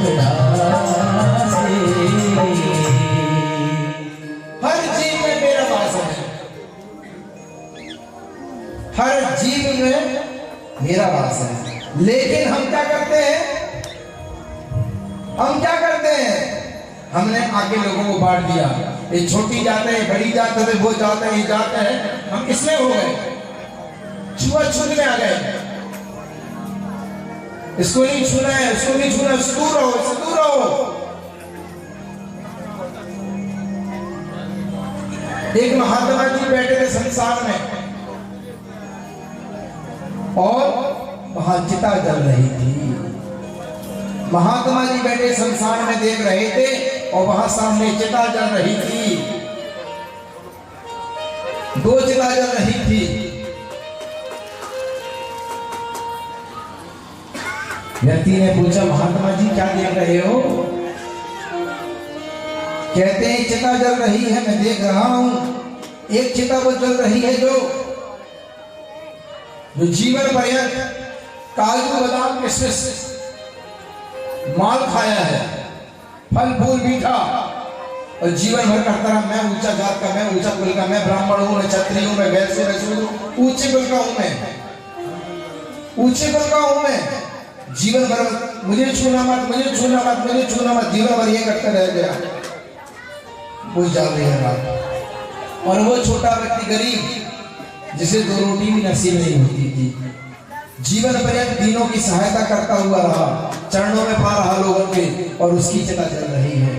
टुकड़ा से। हर जीव में मेरा वास है, हर जीव में मेरा वास है। लेकिन हम क्या करते हैं, हमने आगे लोगों को बांट दिया, ये छोटी जात है, बड़ी जात है, वो जात है, ये जात है, हम किसमें हो गए, छुआछूत में आ गए। इसको नहीं छूना है, उसको नहीं छूना, उससे दूर रहो, इससे दूर रहो। एक महात्मा जी बैठे थे संसार में और वहां चिता जल रही थी। महात्मा जी बैठे संसार में देख रहे थे और वहां सामने चिता जल रही थी, दो चिता जल रही थी। व्यक्ति ने पूछा, महात्मा जी क्या देख रहे हो? कहते हैं चिता जल रही है, मैं देख रहा हूं। एक चिता वो जल रही है जो जीवन पर्यंत काजू बादाम किशमिश माल खाया है, फल फूल मीठा, और जीवन भर करता रहा, मैं ऊंचा जात का, मैं ऊंचा कुल का, मैं ब्राह्मण हूं, मैं क्षत्रिय हूं, मैं वैश्य, मैं शूद्र हूं, ऊंचे कुल का हूं, मैं ऊंचे कुल का हूं, मैं जीवन भर मुझे छूना मत, मुझे छूना मत, मुझे छूना मत, जीवन भर ये करते रह गया। वो जान रही है बात। और वो छोटा व्यक्ति गरीब जिसे दो रोटी भी नसीब नहीं होती थी, जीवन पर्यंत दीनों की सहायता करता हुआ रहा, चरणों में पा रहा लोगों के, और उसकी चिता जल रही है।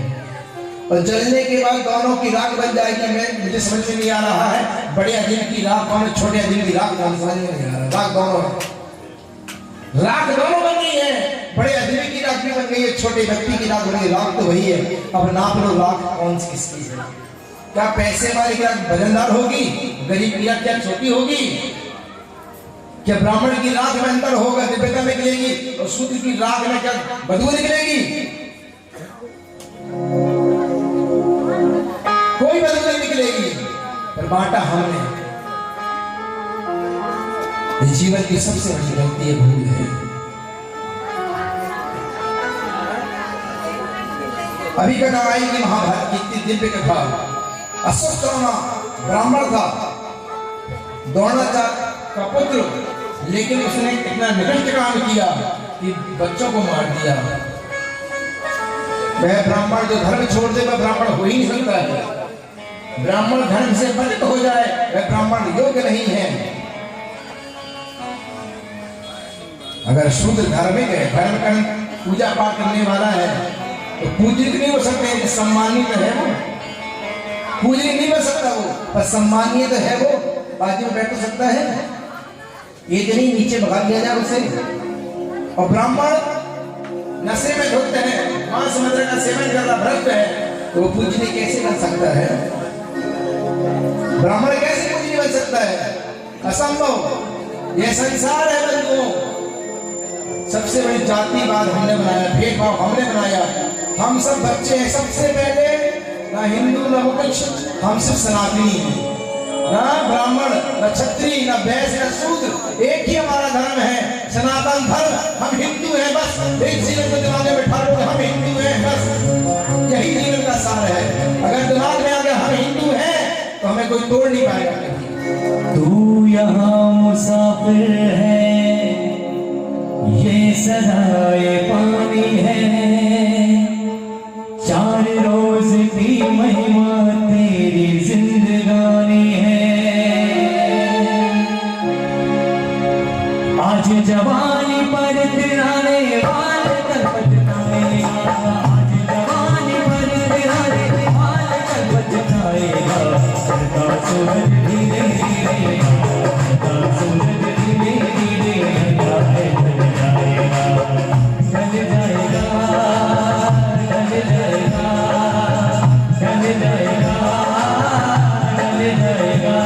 और जलने के बाद दोनों की राख बन जाएगी। मैं मुझे समझ में नहीं आ रहा है, बड़े अजीब की राख कौन है, छोटे अजीब की राख कौन, समझ में नहीं आ रहा। राख दोनों है, राख दोनों बन गई है, बड़े अजनबी की राख भी बन गई है, छोटे व्यक्ति की राख बन गई। राख तो वही है। अब नाप लो राख कौन सी किसकी है। क्या पैसे वाले की राख वजनदार होगी, गरीब की राख क्या छोटी होगी? क्या ब्राह्मण की राख में अंतर होगा, दिव्यता निकलेगी, और शूद्र की राख में क्या बदबू निकलेगी? कोई बदबू नहीं निकलेगी। पर बांटा हमने। जीवन की सबसे बड़ी गलती है, भूल है। अभी कथा आएगी महाभारत की इतनी दिव्य कथा। अश्वत्थामा ब्राह्मण था, द्रोणाचार्य का पुत्र, लेकिन उसने इतना निकृष्ट काम किया कि बच्चों को मार दिया। वह ब्राह्मण जो धर्म छोड़ दे वह ब्राह्मण हो ही नहीं सकता है। ब्राह्मण धर्म से पतित हो जाए वह ब्राह्मण योग्य नहीं है। अगर शुद्ध धार्मिक है, धर्म का पूजा पाठ करने वाला है, तो पूजित नहीं हो सकते, सम्मानित है वो। पूजित नहीं बन सकता वो, पर सम्मानित है वो। बाजू में बैठ सकता है, ये नहीं नीचे भगा दिया जाए उसे। और ब्राह्मण नशे में धुत है, मांस मदिरा का सेवन कर रहा भ्रष्ट है, तो वो पूजनीय कैसे बन सकता है? ब्राह्मण कैसे पूजनीय बन सकता है? असंभव। यह संसार है बंधुओं। सबसे बड़ी जातिवाद हमने बनाया, भेदभाव हमने बनाया। हम सब बच्चे हैं, सबसे पहले ना हिंदू ना कुछ, हम सिर्फ सनातनी हैं। ना ब्राह्मण ना क्षत्रिय ना वैश्य ना शूद्र, एक ही हमारा धर्म है, सनातन धर्म। हम हिंदू हैं बस। एक जीवन को दिमाग में बैठा लो, हम हिंदू हैं बस। यही जीवन का सार है। अगर दिमाग में आ गया हम हिंदू हैं, तो हमें कोई तोड़ नहीं पाएगा। तू यहाँ मुसाफिर है, ये सराय पानी है, चार रोज की महिमा तेरी जिंदगानी है। आज जवानी पर तिराने वाल कल पछताएगा, आज जवानी पर तिराने वाल कल पछताएगा। चढ़ता सूरज धीरे धीरे, चढ़ता सूरज धीरे धीरे ढल जाएगा, ढल जाएगा, ढल जाएगा, ढल जाएगा, ढल जाएगा।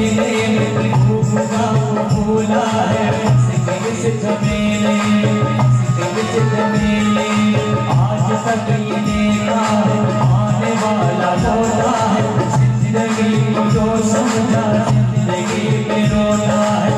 मेले में घूमना भूला है किस झमेले किस झमेले आज तक ये देखा है आने वाला लौटा है जिंदगी को जो समझा जिंदगी पे रोता है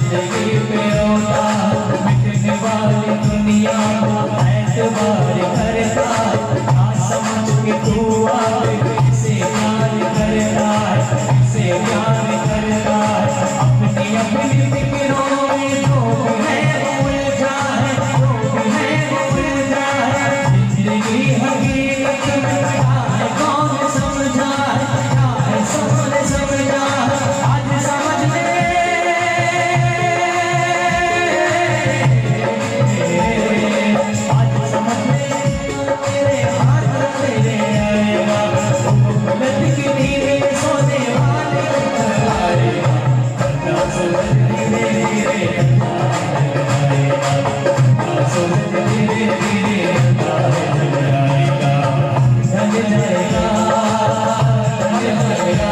जिंदगी पे रोता है मिटने वाली दुनिया को ऐतबार करता है ना समझ के तू आगे किसे प्यार करता है किसे प्यार करता है अपनी अपनी फिक्रों में जो भी है वो उलझा है जो भी है वो उलझा है जिंदगी हकीकत में क्या है कौन समझा है क्या है सबने समझा है आज समझ ले आज समझ ले तेरे हाथ तेरे आएगा गलत की नींद सोने वाले आएगा ना समझ धीरे धीरे ना समझ धीरे धीरे ढल जाएगा ढल जाएगा ढल जाएगा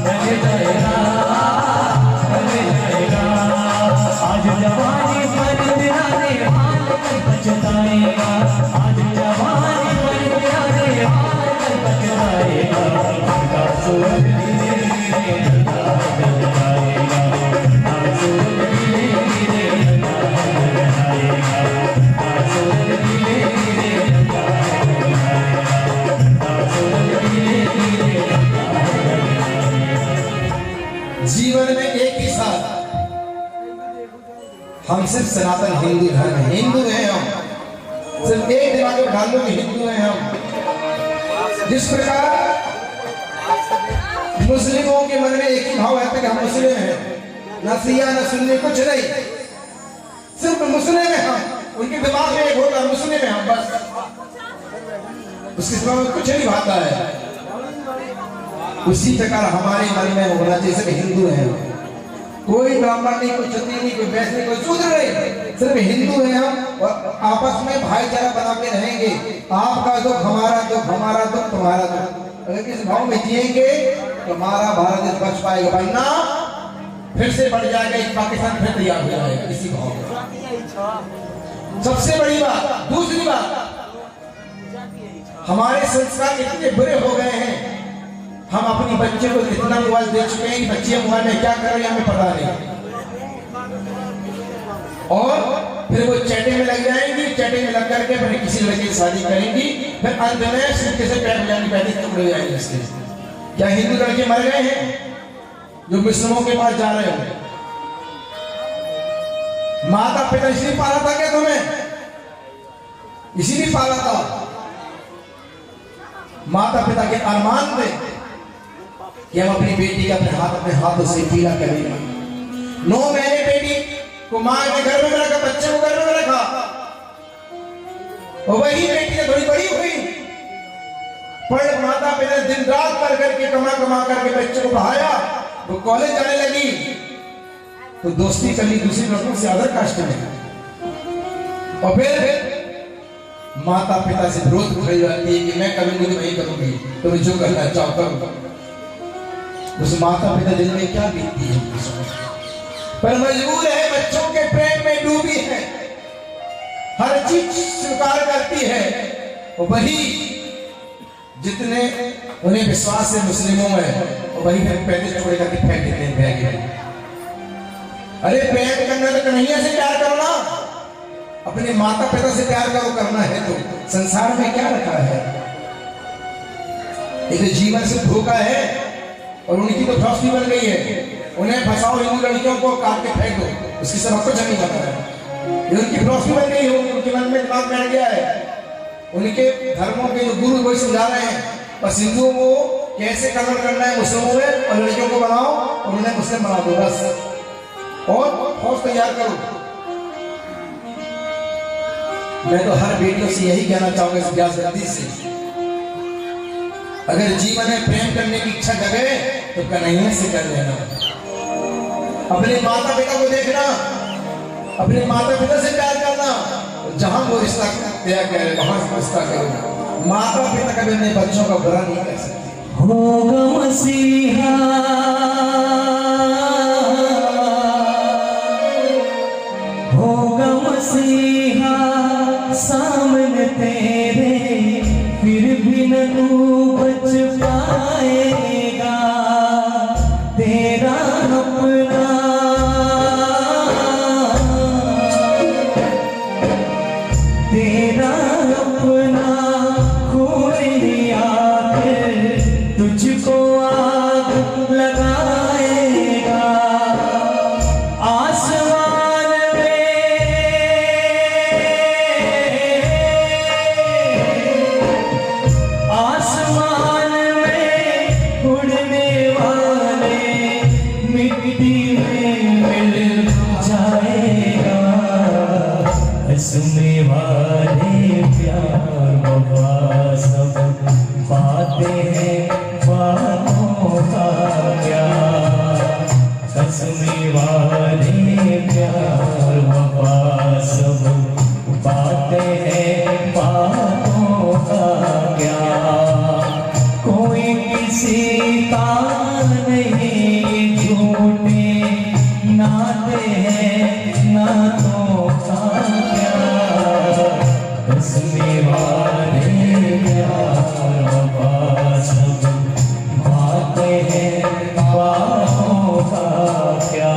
ढल जाएगा ढल जाएगा आज जवानी पर तेरे हाल कल पछताएगा आज जवानी पर तेरे हाल कल पछताएगा ना समझ धीरे धीरे ढल जाएगा ना समझ धीरे धीरे ढल जाएगा ना समझ धीरे धीरे ढल जाएगा ना समझ धीरे धीरे जीवन में एक ही साथ हम सिर्फ सनातन हिंदू धर्म है, हिंदू हैं हम, सिर्फ एक दिमाग में डाल लो कि हिंदू हैं हम। जिस प्रकार मुस्लिमों के मन में एक ही भाव रहता है कि हम मुस्लिम हैं, न सिया न सुन्नी कुछ नहीं, सिर्फ मुस्लिम हैं हम, उनके दिमाग में एक होता है मुस्लिम हैं हम बस, उसके सिवा में कुछ नहीं भाता है। उसी प्रकार हमारे मन में होना चाहिए सिर्फ हिंदू हैं, कोई ब्राह्मण नहीं, कोई क्षत्रिय नहीं, कोई वैश्य नहीं, कोई शूद्र नहीं, सिर्फ हिंदू हैं हम और आपस में भाईचारा बना के रहेंगे। आपका दुख हमारा दुख, हमारा दुख तुम्हारा दुख, अगर किस भाव में जिएंगे तो हमारा भारत देश बच पाएगा, वरना फिर से बढ़ जाएगा, एक पाकिस्तान फिर तैयार हो जाएगा इसी भाव में। सबसे बड़ी बात, दूसरी बात, हमारे संस्कार इतने बुरे हो गए हैं, हम अपनी बच्चे को इतना मोबाइल दे चुके हैं कि बच्चे मोबाइल में क्या कर रहे हैं हमें पता नहीं, और फिर वो चैटे में लग जाएंगी, चैटे में लग करके फिर किसी लड़के की शादी करेंगी, फिर अंत में सिक्के से पैर बजाने पैसे टुकड़े जाएंगे इसके। क्या हिंदू लड़के मर गए हैं जो मुस्लिमों के पास जा रहे हो? माता पिता इसलिए पाला था क्या तुम्हें? इसीलिए पाला था, माता पिता के अरमान थे कि हम अपनी बेटी का अपने हाथों से पीला करेंगे। 9 महीने बेटी को मां ने घर में रखा, बच्चे को घर में रखा, और वही बेटी ने थोड़ी बड़ी हुई, पर माता पिता दिन रात कर करके कमा करके बच्चे को पढ़ाया, वो कॉलेज जाने लगी तो दोस्ती कर ली दूसरी लड़कों से, अदर कास्ट में, और फिर माता पिता से विरोध उठाई जाती है कि मैं करूंगी तो नहीं करूंगी, तुम जो करना चाहो करो। उस माता पिता दिल में क्या बीतती है, पर मजबूर है, बच्चों के प्रेम में डूबी है, हर चीज स्वीकार करती है, और वही जितने उन्हें विश्वास है मुस्लिमों में, और वही फिर पैदल छोड़ करके फेंक देते हैं बैग। अरे प्यार करना तो कन्हैया से प्यार करना, अपने माता पिता से प्यार करो, करना है तो संसार में क्या रखा है? ये जीवन से धोखा है, और उनकी तो फांसी बन गई है, उन्हें फंसाओ, हिंदू लड़कियों को काट के फेंक दो, उसकी सब कुछ नहीं पता है, ये उनकी फांसी बन गई है, उनके मन में दिमाग बैठ गया है, उनके धर्मों के जो गुरु वही समझा रहे हैं, बस हिंदुओं को कैसे कन्वर्ट करना है मुस्लिमों में, और लड़कियों को बनाओ और उन्हें मुस्लिम बना दो बस, और फौज तैयार करो। मैं तो हर बेटियों से यही कहना चाहूंगा इस व्यासगति से, अगर जीवन में प्रेम करने की इच्छा जगे तो कन्हैया से कर लेना, अपने माता पिता को देखना, अपने माता पिता से प्यार करना, जहां वो रिश्ता तय करे वहां रिश्ता करो। माता पिता कभी अपने बच्चों का बुरा नहीं कर सकते। होगा मसीहा तुझको आग लगाएगा आसमान में, आसमान में उड़ने वाले मिट्टी में मिल जाएगा। हंसने वाले प्यार वफा सब बातें हैं बातों का क्या। हंसने वाले प्यार वफा सब बातें हैं बातों का क्या। कोई किसी का नहीं झूठे नाते हैं नातों का क्या। हंसने वाले प्यार वफा सब बातें हैं बातों का क्या।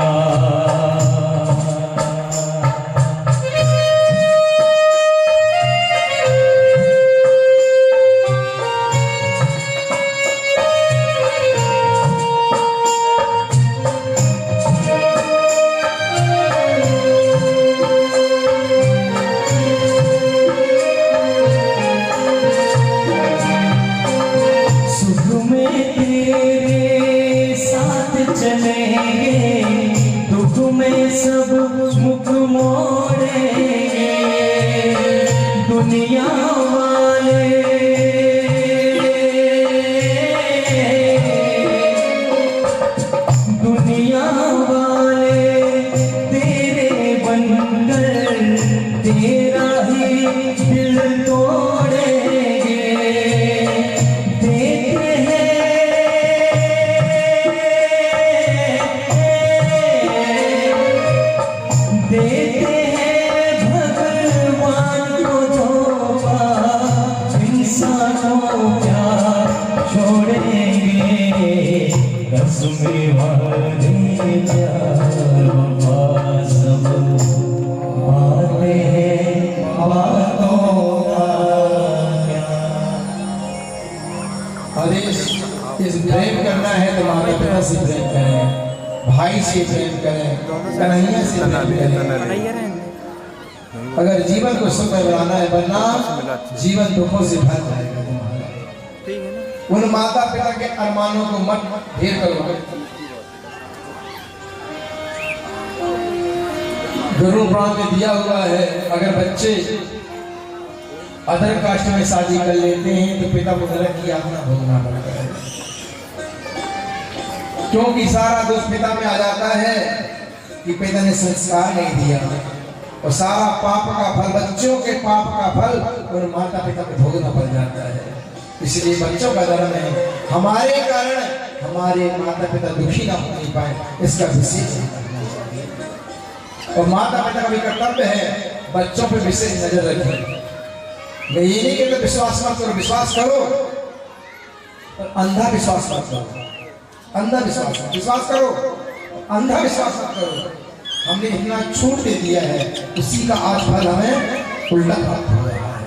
चलेंगे दुख में सब मुख मोड़ेंगे दुनिया वाले। दुनिया वाले तेरे बनकर तेरा ही दिल तोड़ेंगे। देते हैं भगवान को धोखा इंसानों क्या छोड़ेंगे। रस्में वाले प्यार वफा सब बातें हैं बातों का क्या। अरे इस प्रेम करना है तो माता पिता से प्रेम करें, भाई से प्रेम करें, कन्हैया से प्रेम करें। अगर जीवन को सुख में बनाना है, वरना जीवन दुखों से भर जाएगा तुम्हारा। उन माता पिता के अरमानों को मत ढेर करो। गुरु पुराण में दिया हुआ है, अगर बच्चे अदर कास्ट में शादी कर लेते हैं तो पिता को नरक की यातना भोगना पड़ता है, क्योंकि सारा दोष पिता में आ जाता है कि पिता ने संस्कार नहीं दिया, और सारा पाप का फल, बच्चों के पाप का फल और माता पिता को भोगना पड़ जाता है। इसलिए बच्चों का धर्म है हमारे कारण हमारे माता पिता दुखी ना हो पाए, इसका विशेष करना चाहिए। और माता पिता का भी कर्तव्य है बच्चों पर विशेष नजर रखें। मैं ये नहीं कहता विश्वास मत करो, विश्वास करो, पर अंधा विश्वास मत करो। अंधा विश्वास विश्वास करो, अंधा विश्वास मत करो। हमने इतना छूट दे दिया है, उसी का आज फल हमें उल्टा प्राप्त हो रहा है।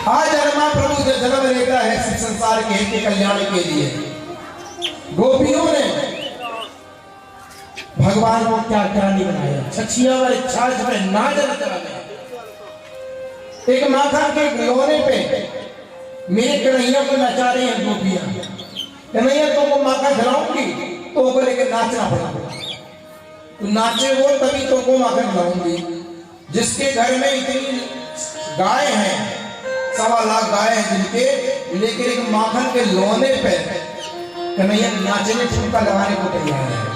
आज प्रभु जन्म लेता है संसार के हित के कल्याण के लिए। गोपियों ने भगवान को क्या क्या नहीं बनाया, छछिया वाले छाछ में नाजर कराने, एक माखन के खिलौने पे मेरे कन्हैया को नचा रही हैं गोपियां। कन्हैया तुमको माखन खिलाऊंगी तो वो लेकर नाचना पड़ेगा, तो नाचे वो तभी तुमको माखन खिलाऊंगी। जिसके घर में इतनी गाय हैं, 1.25 लाख गाय हैं जिनके, लेकिन एक माखन के लोने पे कन्हैया नाचने ठुमका लगाने को तैयार है।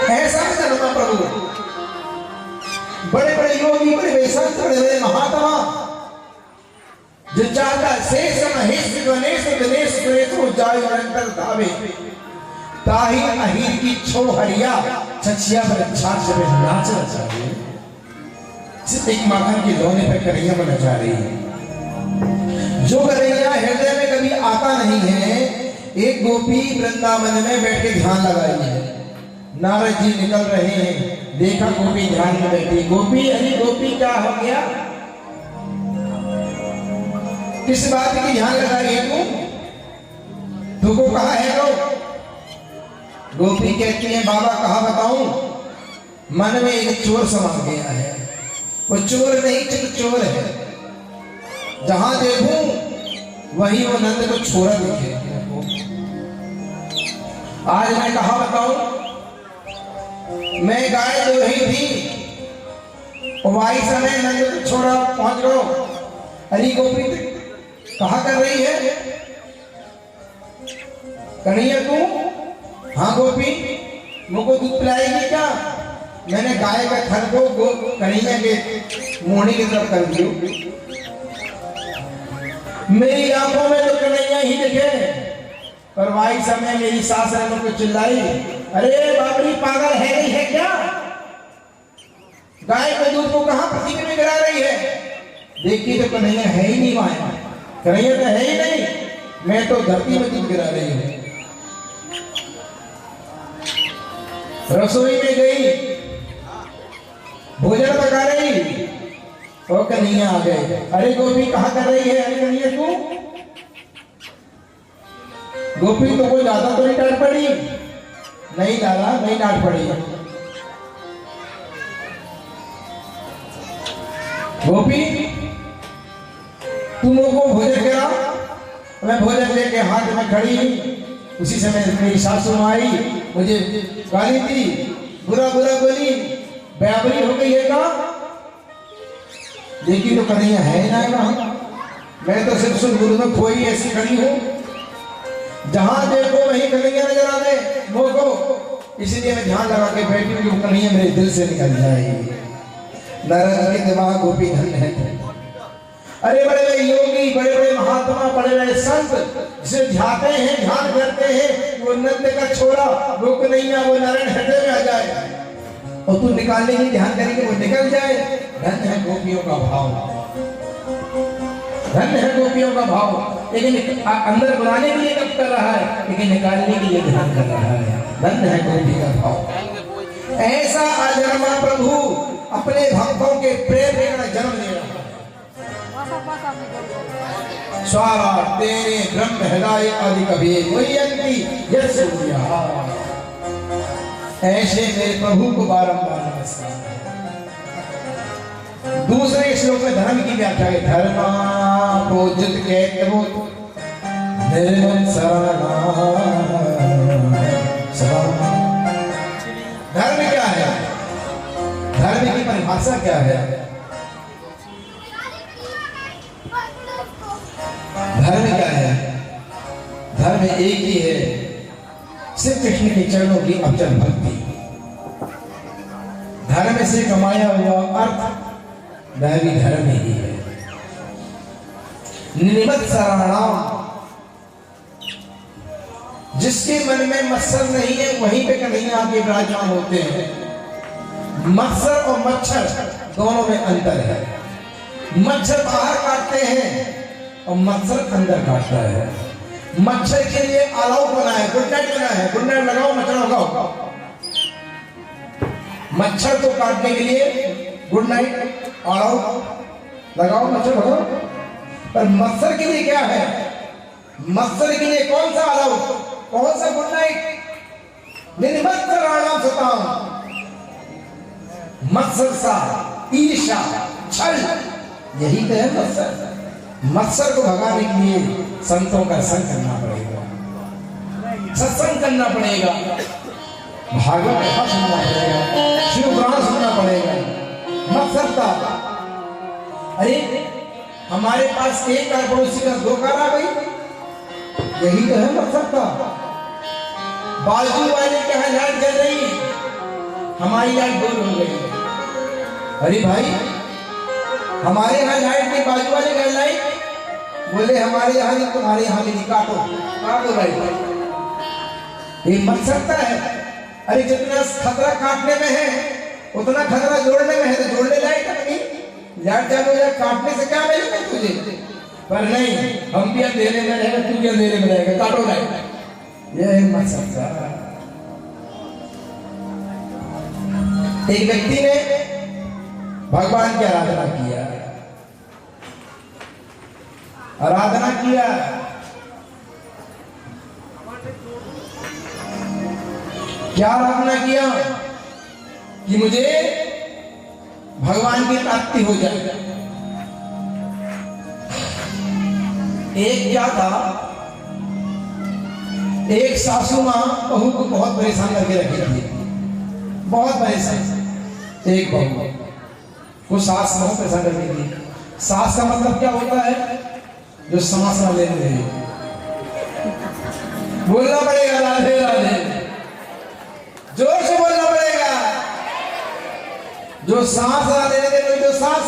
ऐसा धर्म प्रभु, बड़े बड़े योगी, बड़े वेदांत, बड़े महात्मा जो चाहता शेष महेश गणेश गणेश सुरेश जाय निरंतर धावे, ताही अहीर की छो हरिया छछिया पर छाछ में नाचना चाहिए। सिर्फ एक माखन के लोने पे कन्हैया में नचा रही है। जो कन्हैया हृदय में कभी आता नहीं है, एक गोपी वृंदावन में बैठ के ध्यान लगाई है। नारद जी निकल रहे हैं, देखा गोपी ध्यान में बैठी। गोपी, अरे गोपी क्या हो गया? किस बात की ध्यान लगा रही है तू? तुमको कहा है लो? गोपी कहती है बाबा कहा बताऊं, मन में एक चोर समा गया है। वो चोर नहीं चोर है, जहां देखूं वही वो नंद को छोरा दिखे। आज मैं कहा बताऊं, मैं गाय दो रही थी, वही समय नंद को छोरा पहुंच गो। अरे गोपी कहा कर रही है? कन्हैया तू? हाँ गोपी, मुझको दूध पिलाएगी क्या? मैंने गाय का थन को कन्हैया के मोहनी की तरफ कर दियो। मेरी आंखों में तो कन्हैया ही दिखे, पर वाई समय मेरी सास ने मुझको चिल्लाई, अरे बाबरी पागल है नहीं है क्या? गाय के दूध को कहां पति में गिरा रही है? देखी तो कन्हैया है ही नहीं वहां, कन्हैया तो है ही नहीं, मैं तो धरती में दूध गिरा रही हूं। रसोई में गई, भोजन पका रही, तो कन्हैया आ गए। अरे गोपी कहा कर रही है? अरे कन्हैया तू? गोपी तो कोई ज्यादा तो नहीं डांट पड़ी? नहीं दादा, नहीं डांट पड़ी। गोपी तुम लोगों को भोजन करा, मैं भोजन लेके हाथ में खड़ी, उसी समय मेरी सासू आई, मुझे गाली दी, बुरा बुरा बोली, बराबरी हो गई है का? लेकिन तो कन्हैया है ना वहां, मैं तो सिर्फ सुरगुरु में खोई ऐसी खड़ी हूं, जहां देखो वहीं कन्हैया नजर आ गए मुझको, इसलिए मैं ध्यान लगा के बैठी हूं कि कन्हैया मेरे दिल से निकल जाए। नारद के दिमाग गोपी धन है। अरे बड़े बड़े योगी, बड़े बड़े महात्मा, बड़े बड़े संत जिसे ध्याते हैं, ध्यान करते हैं, वो नंद का छोरा, वो कन्हैया, वो नारायण हृदय में आ जाए, और तू निकालने की ध्यान करेंगे वो निकल जाए। धन है गोपियों का भाव, धन है गोपियों का भाव। लेकिन अंदर बुलाने के लिए कब कर रहा है, लेकिन निकालने के लिए ध्यान कर रहा है। धन है गोपी का भाव। ऐसा अजन्मा प्रभु अपने भक्तों के प्रेम का जन्म ले रहा है। स्वाहा तेरे ब्रह्म हृदय आदि कभी वही अंति यस सूर्या। ऐसे मेरे प्रभु को बारंबार नमस्कार। दूसरे श्लोक में धर्म की व्याख्या है, धर्मा प्रोजित केतवो निर्मल शरणा। धर्म क्या है? धर्म की परिभाषा क्या है? धर्म क्या है? धर्म एक ही है, श्री कृष्ण के चरणों की अचल भक्ति। धर्म से कमाया हुआ अर्थ वह भी धर्म ही है। निर्मत शरणाम, जिसके मन में मत्सर नहीं है वहीं पे कन्हैया आके विराजमान होते हैं। मत्सर और मच्छर दोनों में अंतर है। मच्छर बाहर काटते हैं और मच्छर अंदर काटता है। मच्छर के लिए अलाउ बना है, गुड नाइट बना है, गुड नाइट लगाओ मच्छर लगाओ। मच्छर को काटने के लिए गुड नाइट अलाउ लगाओ, मच्छर लगाओ। पर मच्छर के लिए क्या है? मच्छर के लिए कौन सा अलाउ, कौन सा गुड नाइट? निर्मत्सराणाम सताम। मत्सर सा, ईर्ष्या, छल, यही तो है मत्सर। मत्सर को भगाने के लिए संतों का संग करना पड़ेगा, सत्संग करना पड़ेगा, भागवत कथा सुनना पड़ेगा, शिव पुराण सुनना पड़ेगा। मत्सरता, अरे हमारे पास एक कार पड़ोसी का दो कार आ गई, यही तो है मत्सरता। बाजू वाले के यहाँ लाइट जल रही, हमारी लाइट गोल हो गई। अरे भाई हमारे यहाँ लाइट नहीं, बाजू वाले घर लाइट, बोले हमारे यहाँ नहीं तुम्हारे यहाँ भी नहीं, काटो काटो लाइट। ये मत्सरता है। अरे जितना खतरा काटने में है उतना खतरा जोड़ने में है, तो जोड़ने लाइट अपनी लाइट चालू हो जाए, काटने से क्या मिलेगा तुझे? पर नहीं, हम भी अंधेरे में रहेगा, तू भी अंधेरे में रहेगा, काटो लाइट। यह है मत्सरता। एक व्यक्ति ने भगवान की आराधना किया, आराधना किया, क्या आराधना किया कि मुझे भगवान की प्राप्ति हो जाए। एक क्या था, एक सासू मां बहू को बहुत परेशान करके रखी थी, बहुत परेशान। एक बहू को सास बहुत परेशान करती थी। सास का मतलब क्या होता है, जो सांस ना लेने दे। बोलना पड़ेगा राधे राधे, जोर से बोलना पड़ेगा। जो सांस ना लेने दे, कोई जो सांस,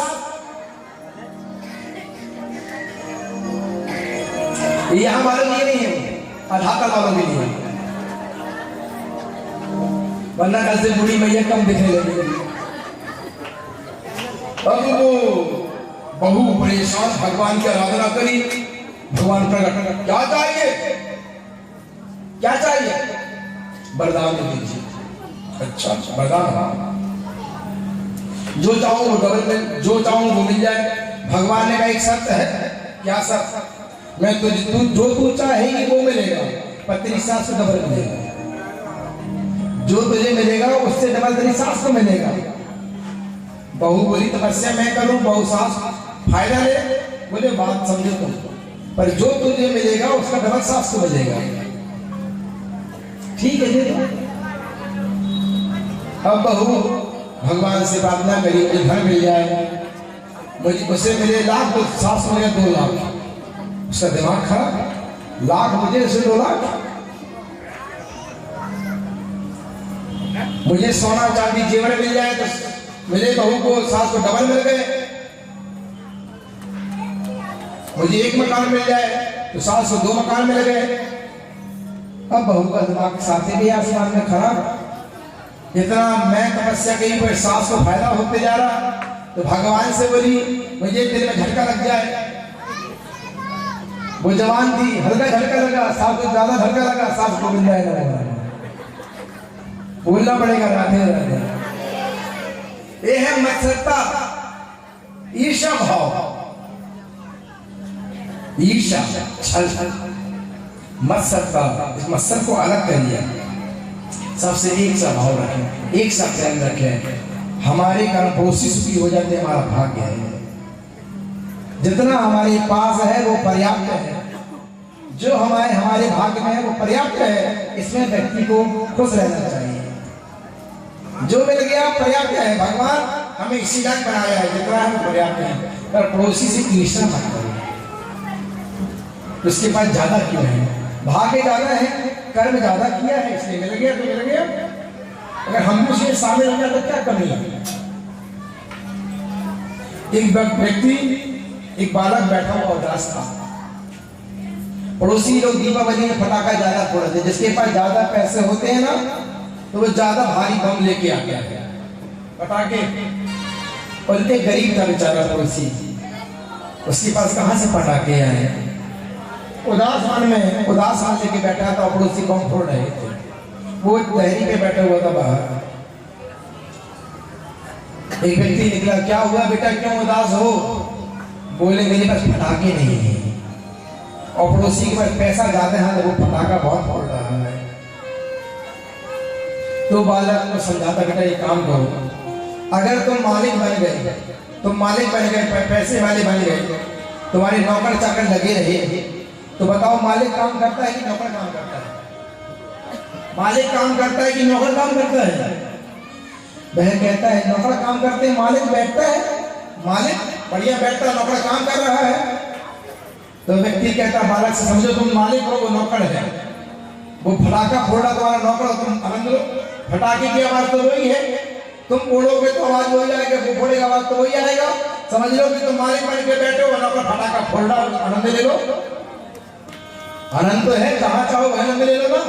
यहां वालों के लिए नहीं है, आधाकल वालों के लिए, वरना कल से बूढ़ी मैया कम दिखने लगेगी। अब वो बहू परेशान, भगवान की आराधना करी, भगवान प्रकट, क्या चाहिए, क्या चाहिए, वरदान दे दीजिए। अच्छा वरदान, जो चाहूं वो डबल मिल, जो चाहूं वो मिल जाए। भगवान ने कहा एक शर्त है, क्या शर्त, मैं तुझे जो तू चाहेगी वो मिलेगा, पर तेरी सास को डबल मिलेगा। जो तुझे मिलेगा उससे डबल तेरी सास को मिलेगा। बहू बोली तपस्या मैं करूं, बहू सास फायदा ले, बोले बात समझो तुम, पर जो तुझे मिलेगा उसका डबल सास को मिलेगा। ठीक है दे। अब बहू भगवान से प्रार्थना करी, मुझे घर मिल जाए, मुझे उसे मिले लाख, तो सास को मिले 2 लाख। उसका दिमाग खराब, लाख मुझे, उसे 2 लाख। मुझे सोना चांदी जेवर मिल जाए तो मिले, बहू को सास को डबल मिल गए। मुझे 1 मकान मिल जाए तो सास को 2 मकान मिल गए। अब बहू का दिमाग साथे भी आसमान में खराब, इतना मैं तपस्या की पर सास को फायदा होते जा रहा, तो भगवान से बोली मुझे दिल में झटका लग जाए। वो जवान थी, हल्का झटका लगा, सास को ज्यादा झटका लगा, सास को मिल जाएगा। बोलना पड़ेगा राधे राधे। ये है मत्सरता, ईर्ष्या भाव, ईर्ष्या छल, मत्सरता। इस मत्सर को अलग कर दिया, सबसे एक सा भाव रखें, एक सा प्रेम रखें। हमारे कारण पड़ोसी सुखी हो जाते, हमारा भाग्य है। जितना हमारे पास है वो पर्याप्त है, जो हमारे भाग्य में है वो पर्याप्त है। इसमें व्यक्ति को खुश रहना चाहिए। जो मिल गया पर्याप्त है, भगवान हमें इसी लायक बनाया है, जितना हमें पर्याप्त है। पर पड़ोसी से ईर्ष्या मत करो, उसके पास ज्यादा क्यों है, भाग्य ज्यादा है, कर्म ज्यादा किया है, इसलिए मिल गया तो मिल गया। अगर हम भी उसमें शामिल हो जाए तो क्या कमी है। एक व्यक्ति, एक बालक बैठा हुआ उदास था। पड़ोसी लोग दीपावली में पटाखा ज्यादा फोड़ते, जिसके पास ज्यादा पैसे होते हैं ना, तो वो ज्यादा भारी बम लेके आ गया पटाखे। और इतने गरीब था बेचारा पड़ोसी, उसके पास कहां से पटाखे आए। उदास मन लेके बैठा था, पड़ोसी बम फोड़ रहे थे। वो दहरी पे बैठा हुआ था बाहर। एक व्यक्ति निकला, क्या हुआ बेटा, क्यों उदास हो। बोले मेरे पास पटाखे नहीं है, और पड़ोसी के पास पैसा ज्यादा है, तो वो पटाखा बहुत फोड़ रहा है। तो बालक को समझाता, बेटा एक काम करो, अगर तुम मालिक बन गए, पैसे वाले बन गए, तुम्हारे नौकर चाकर लगे रहे, तो बताओ मालिक काम करता है कि नौकर काम करता है। मालिक काम करता है कि नौकर काम करता है। वह कहता है नौकर काम करते हैं, मालिक बैठता है, मालिक बढ़िया बैठता है, नौकर काम कर रहा है। तो व्यक्ति कहता बालक से, समझो तुम मालिक हो, वो नौकर है। वो फटाखा फोड़ रहा, तुम्हारा नौकर हो, तुम आनंद लो। फटाखे की आवाज तो वही है, तुम फोड़ोगे तो आवाज वही आएगा, वो फोड़ेगा आवाज तो वही आएगा। समझ लो कि तुम मालिक बन के बैठे हो, नौकर फटाखा फोड़ रहा, आनंद ले लो। आनंद तो है, जहां चाहो आनंद ले लो ना।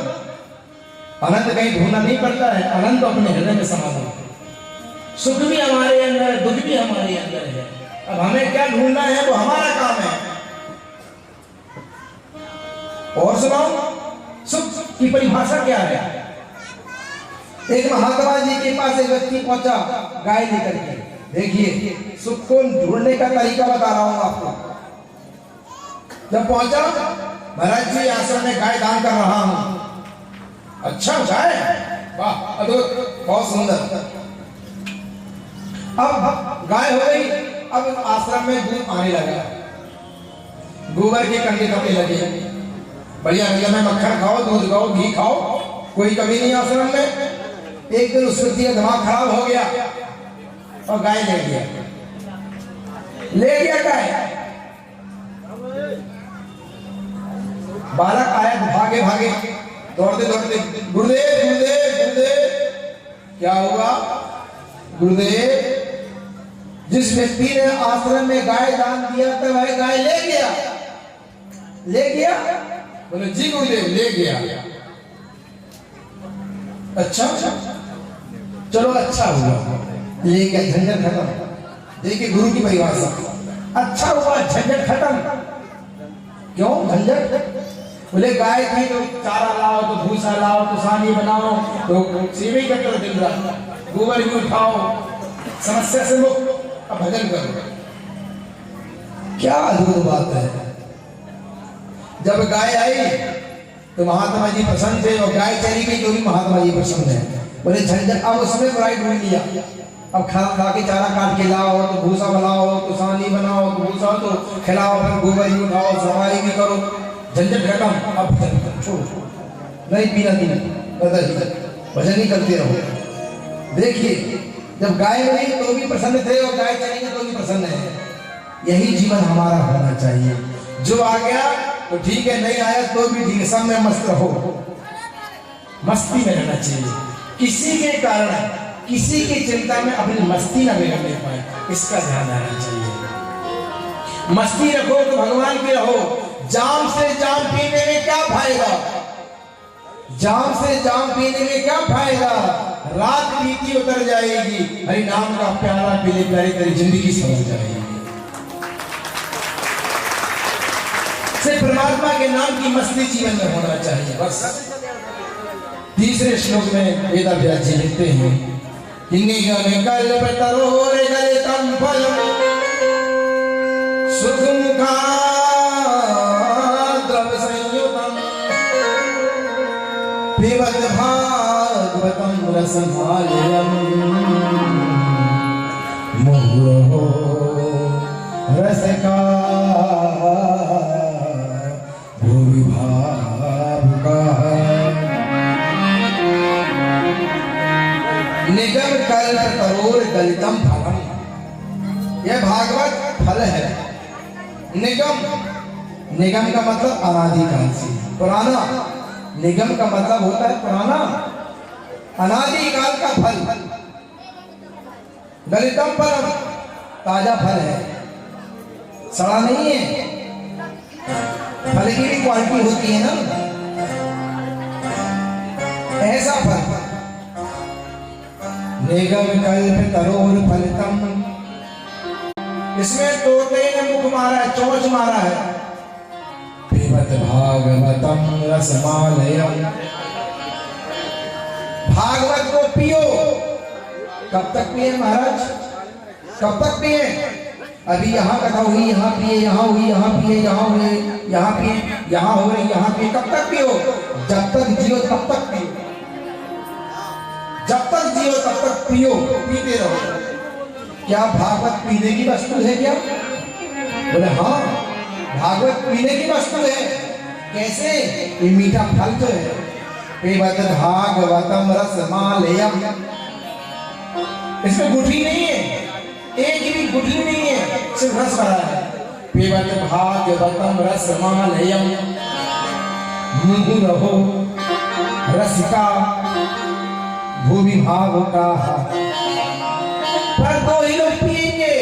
आनंद कहीं ढूंढना नहीं पड़ता है, आनंद तो अपने हृदय में समा दो। सुख भी हमारे अंदर है, दुख भी हमारे अंदर है। अब हमें क्या ढूंढना है, वो हमारा काम है। और सुनाओ, सुख की परिभाषा क्या है। एक महात्मा जी के पास एक व्यक्ति पहुंचा गाय लेकर के। देखिए सुख को ढूंढने का तरीका बता रहा हूं आपको। जब पहुंचा, महाराज जी आश्रम में गाय दान कर रहा हूं। अच्छा गाय, वाह अद्भुत, बहुत सुंदर। अब गाय हो गई, अब आश्रम में दूध आने लगा, गोबर के कंडे कपड़े लगे, बढ़िया बढ़िया में मक्खन खाओ, दूध खाओ, घी खाओ, कोई कमी नहीं आश्रम में। एक दिन उस व्यक्ति का दिमाग खराब हो गया और गाय ले गया गाय। बालक आया, भागे भागे दौड़ते दौड़ते, गुरुदेव गुरुदेव गुरुदेव। क्या हुआ? गुरुदेव, जिस व्यक्ति ने आश्रम में गाय दान दिया था वह गाय ले गया। ले गया? बोले जी गुरुदेव, ले गया। अच्छा, चलो अच्छा हुआ, ले गया, झंझट खत्म। देखिए गुरु की परिभाषा, अच्छा हुआ, झंझट खत्म। क्यों झंझट? बोले गाय थी तो चारा लाओ, तो भूसा लाओ, तो सानी बनाओ, तो सेवा ही करते रहो दिन रात, गोबर भी उठाओ, समस्या से मुक्त, अब भजन करो। क्या अद्भुत बात है। जब गाय आई तो महात्मा जी प्रसन्न थे, और गाय चली गई तो भी महात्मा जी प्रसन्न है। बोले झंझट, अब उसमें बड़ा ढूंढ लिया। अब खा के चारा काट के लाओ, तो भूसा बनाओ, तो सानी बनाओ, तो भूसा तो खिलाओ, फिर गोबर भी उठाओ, सफाई भी करो, झंझट खत्म। अब छोड़ो, नहीं पीना भजन ही करते रहो। देखिए जब गाय गई तो भी प्रसन्न थे, और गाय चली गई तो भी प्रसन्न है। यही जीवन हमारा होना चाहिए। जो आ गया तो ठीक है, नहीं आया तो भी ठीक है, सब में मस्त रहो, मस्ती में रहना चाहिए। किसी के कारण, किसी की चिंता में अपनी मस्ती न बिगड़ने पाए, इसका ध्यान रहना चाहिए। मस्ती रखो तो भगवान की रहो। जाम से जाम पीने में क्या फायदा? जाम से जाम पीने में क्या फायदा? रात बीती उतर जाएगी, हरि नाम का प्याला पीले प्यारे तेरी जिंदगी समझ जाएगी। सिर्फ परमात्मा के नाम की मस्ती जीवन में होना चाहिए, बस। तीसरे श्लोक में वेदव्यास जी लिखते हैं, निगम कल्प तरोर गलितम फलम सुखमुखा द्रव संयुतम पिबत भागवतम रसमालयम मुहुरहो रसका भूरि भावुका। निगम कल्प तरोर गलितम फलम, यह भागवत फल है। निगम, निगम का मतलब अनादिकाल से, पुराना। निगम का मतलब होता है पुराना, अनादिकाल का फल। गलितम फलम, ताजा फल है, सड़ा नहीं है। फल की भी क्वालिटी होती है ना, ऐसा फल। निगम कल्प तरोर फलितम, इसमें तोते ने मुख मारा है, चोंच मारा है। पिबत भागवतम रसमालयम, भागवत को पियो। कब तक पिए महाराज? कब तक पिए? अभी यहाँ कथा हुई, यहाँ पिए, यहाँ हुई, यहाँ पिए, यहाँ हुए, यहाँ पिए, यहाँ हो रही, यहाँ पिए। कब तक पियो? जब तक जियो तब तक पियो, जब तक जियो तब तक पियो, पीते रहो। क्या भागवत पीने की वस्तु है क्या? बोले हाँ, भागवत पीने की वस्तु है। कैसे? ये मीठा फल जो है, पिबत भागवतम रसमालयम, इसमें गुठली नहीं है, एक भी गुठली नहीं है, सिर्फ रस भरा है। पिबत भागवतम रसमालयम मुहुरहो रसिका भूमि भाव का। पर दो ही लोग पिएंगे,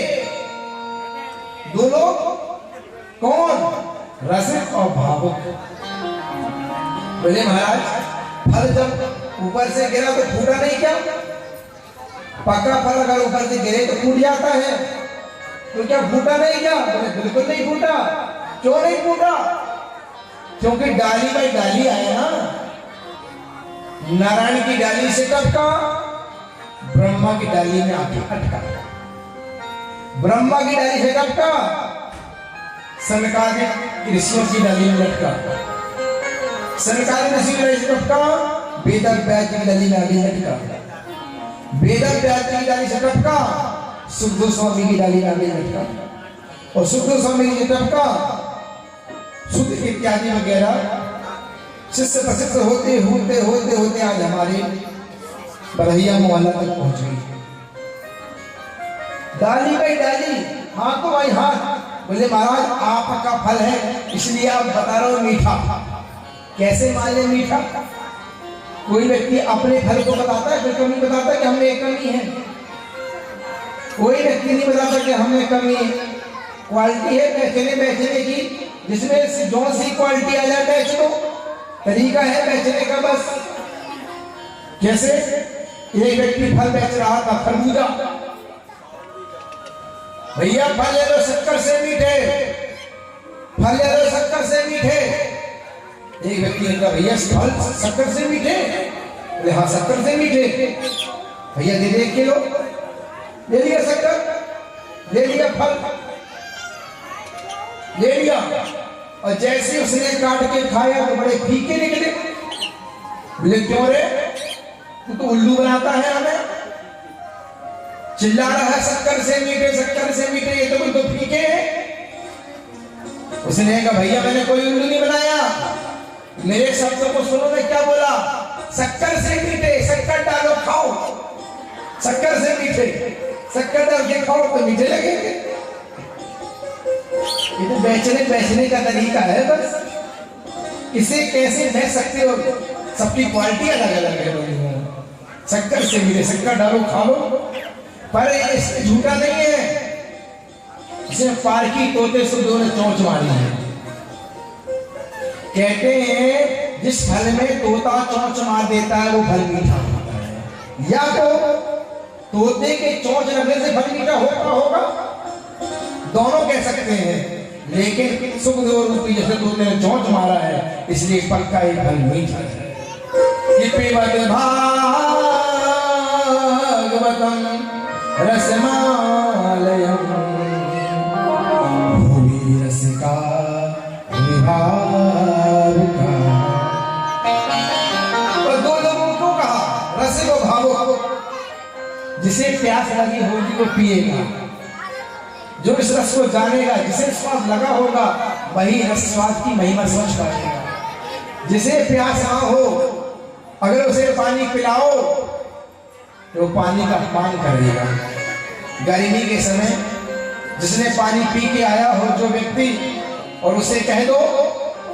दो लोग। कौन? रसिक और भावुक। बोले महाराज, फल जब ऊपर से गिरा तो फूटा नहीं क्या? पक्का फल अगर ऊपर से गिरे तो फूट जाता है, तो क्या फूटा नहीं क्या? बोले बिल्कुल नहीं फूटा। क्यों नहीं फूटा? क्योंकि डाली में डाली आया ना, नारायण की डाली से टपका, ब्रह्मा की डाली में आके अटका। ब्रह्मा की डाली से टपका सनकादिक ऋषियों की डाली में लटका, सनकादिक ऋषि की लटका, वेद व्यास की डाली में आगे लटका, वेद व्यास की डाली से लटका, सुखदेव स्वामी की डाली में आगे लटका, और सुखदेव स्वामी की लटका शुद्ध इत्यादि वगैरह शिष्य प्रसिद्ध होते होते होते होते आज हमारे बरहिया मोहल्ला तक पहुंच गई। डाली भाई डाली, हाथ तो भाई हाथ। बोले महाराज आपका फल है इसलिए आप बता रहे हो मीठा। कैसे मान ले मीठा? कोई व्यक्ति अपने फल को बताता है, कोई नहीं बताता कि हमें एक कमी है। कोई व्यक्ति नहीं बताता कि हमें कमी क्वालिटी है बेचने की, जिसमें जो सी क्वालिटी आ जाए बेच दो, तरीका है बेचने का बस। जैसे एक व्यक्ति फल बेच रहा था, खरबूजा, भैया फल ले लो शक्कर से मीठे, फल ले लो शक्कर से मीठे। एक व्यक्ति ने कहा भैया फल शक्कर से मीठे? बोले हाँ शक्कर से मीठे। भैया दे दे 1 किलो, ले लिया शक्कर, ले लिया फल, ले लिया, और जैसे उसने काट के खाया तो बड़े फीके निकले। बोले क्यों रे, तू तो उल्लू बनाता है हमें, चिल्ला रहा है शक्कर से मीठे, शक्कर से मीठे, ये तो बिल्कुल फीके हैं। उसने कहा भैया मैंने कोई उल्लू नहीं बनाया, मेरे शब्दों को सुनो, मैं क्या बोला, शक्कर से मीठे, शक्कर डालो खाओ, शक्कर से मीठे, शक्कर डाल के खाओ तो मीठे लगेंगे। ये तो बेचने का तरीका है बस। इसे कैसे बेच सकते हो? सबकी क्वालिटी अलग अलग है। शक्कर से मीठे, शक्कर डालो खा लो, पर ये झूठा नहीं है। इसमें पारकी तोते सुधो ने चोंच मारी है। कहते हैं जिस फल में तोता चोंच मार देता है वो फल मीठा होता है, या तो तोते के चोंच लगने से फल मीठा होगा, दोनों कह सकते हैं। लेकिन सुखदेव रूपी जैसे तोते ने चोंच मारा है इसलिए पक्का ही फल मीठा है। ये पिबत भागवतम रसमालयम भूमि रसिका विभाव का। और 2 लोगों को कहा रसिको भावो, जिसे प्यास लगी होगी वो पिएगा, जो इस रस को जानेगा, जिसे स्वाद लगा होगा वही रस स्वाद की महिमा समझ पाएगा। जिसे प्यास ना हो अगर उसे पानी पिलाओ तो पानी का पान करेगा। गर्मी के समय जिसने पानी पी के आया हो जो व्यक्ति, और उसे कह दो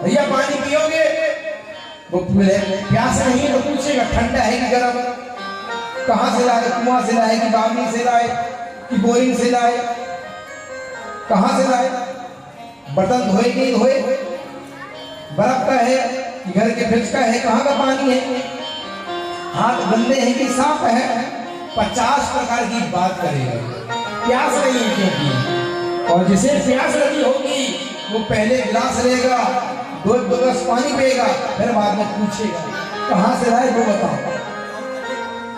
भैया पानी पियोगे, वो प्यास नहीं तो पूछेगा ठंडा है कि गर्म, कहां से लाए, कुआं से लाए कि बावनी से लाए कि बोरिंग से लाए, कहां से लाए, बर्तन धोए कि धोए, बर्फ का है कि घर के फ्रिज का है, कहां का पानी है, हाथ गंदे हैं कि साफ है, 50 प्रकार की बात करेगा। प्यास नहीं है क्योंकि, और जिसे प्यास लगी होगी वो पहले गिलास लेगा, 2 गिलास पानी पिएगा, फिर बाद में पूछेगा कहां से लाए वो बताओ।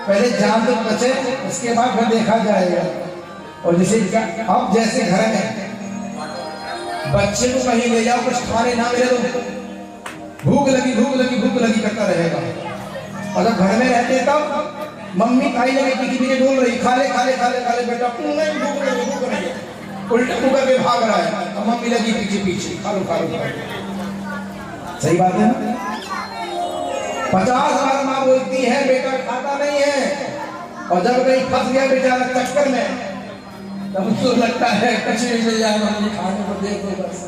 पहले जान तो बचे, उसके बाद फिर देखा जाएगा। और जैसे अब जैसे घर में बच्चे को कहीं ले जाओ कुछ खाने ना मिले तो भूख लगी करता रहेगा। अगर घर में रहते तब मम्मी खाई लगे पीछे बोल रही खा ले बेटा, नहीं भूख रही, उल्टे मुंह करके भाग रहा है, और मम्मी लगी पीछे खा लो। सही बात है ना? 50 बार माँ बोलती है बेटा खाता नहीं है, और जब कहीं फंस गया बेचारा चक्कर में तब उसको लगता है कचरे मिल जाए मम्मी खाने को दे दो बस।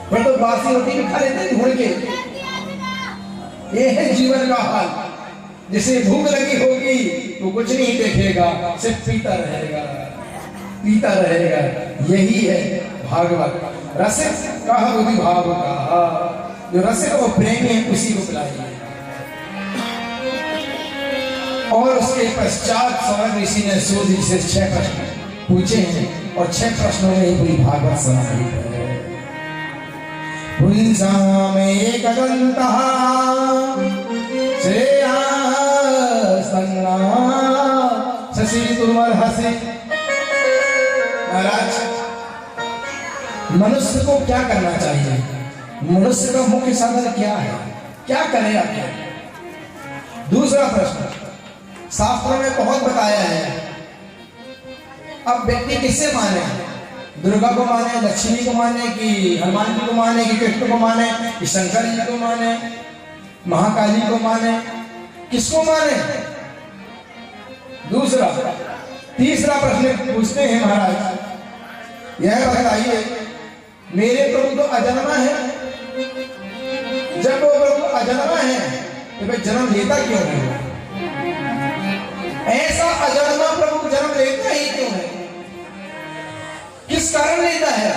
फिर तो बासी रोटी भी खा लेते ढूंढ के। ये है जीवन का हाल। जिसे भूख लगी होगी तो कुछ नहीं देखेगा, सिर्फ पीता रहेगा। यही है भागवत। रसिक कहा भाव कहा, जो रसिक और प्रेमी है उसी को पिलाइए। और उसके पश्चात सौरभ ऋषि ने सूर्य जी से 6 प्रश्न पूछे हैं, और 6 प्रश्नों में पूरी भागवत समाहित है। पुंसा में एकदंतः श्रेया संज्ञा शशि तुमर्हसि। महाराज मनुष्य को क्या करना चाहिए, मनुष्य का मुख्य साधन क्या है, क्या करेगा क्या। दूसरा प्रश्न, शास्त्रों में बहुत बताया है, अब व्यक्ति किससे माने, दुर्गा को माने, लक्ष्मी को माने, कि हनुमान जी को माने, कि कृष्ण को माने, कि शंकर जी को माने, महाकाली को माने, किसको माने। दूसरा, तीसरा प्रश्न पूछते हैं महाराज, यह बताइए मेरे प्रभु तो अजन्मा है, जब वो प्रभु अजन्मा है तो भाई जन्म लेता क्यों है, ऐसा अजन्मा प्रभु जन्म लेता ही क्यों है, किस कारण लेता है।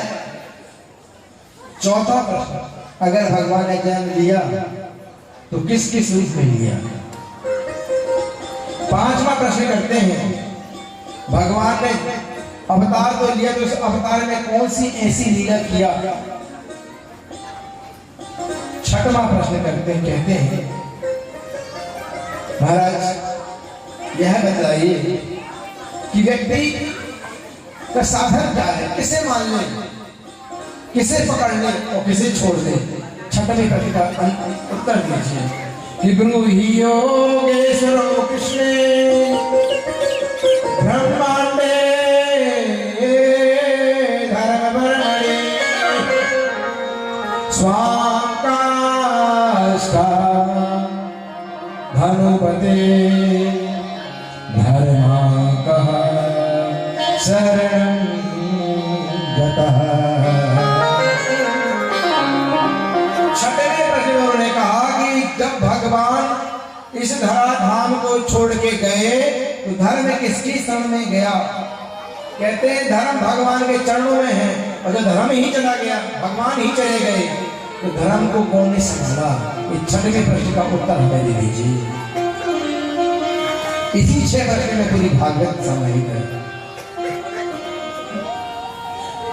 चौथा प्रश्न, अगर भगवान ने जन्म लिया तो किस किस रूप में लिया। पांचवा प्रश्न करते हैं, भगवान ने अवतार तो लिया तो उस अवतार में कौन सी ऐसी लीला किया। छठवां प्रश्न करते हैं, कहते हैं महाराज यह बताइए कि व्यक्ति का साधन क्या है, किसे मान ले, किसे पकड़ ले और किसे छोड़ दे। छठवें प्रश्न का उत्तर दीजिए कि ब्रूहि योगेश्वरो कृष्णे ब्रह्मांडे धर्मवर्णे स्वाकाष्ठा धनुपते धर्माकः शरणं गतः। छठवें प्रश्न में उन्होंने कहा कि जब भगवान इस धराधाम को छोड़ के गए तो धर्म किसकी शरण में गया। कहते हैं धर्म भगवान के चरणों में है, और जब धर्म ही चला गया, भगवान ही चले गए, तो धर्म को कौन ने संभाला। इस छठवें प्रश्न का उत्तर हमें दे दीजिए। इसी 6 प्रश्न में पूरी भागवत समाहित है।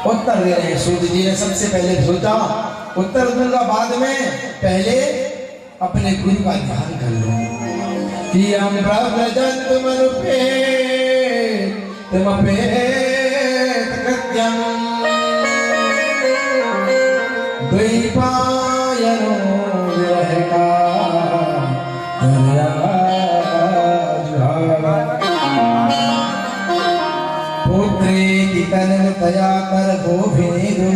उत्तर दे रहे हैं सूत जी ने। सबसे पहले सोचा उत्तर दूंगा बाद में, पहले अपने गुरु का ध्यान कर लो कि हम ब्रह्मजन्तुमनुपे तमपेत कृत्यं द्वैपायनो विरहका पुत्रेति तनया कर गोभिनेदो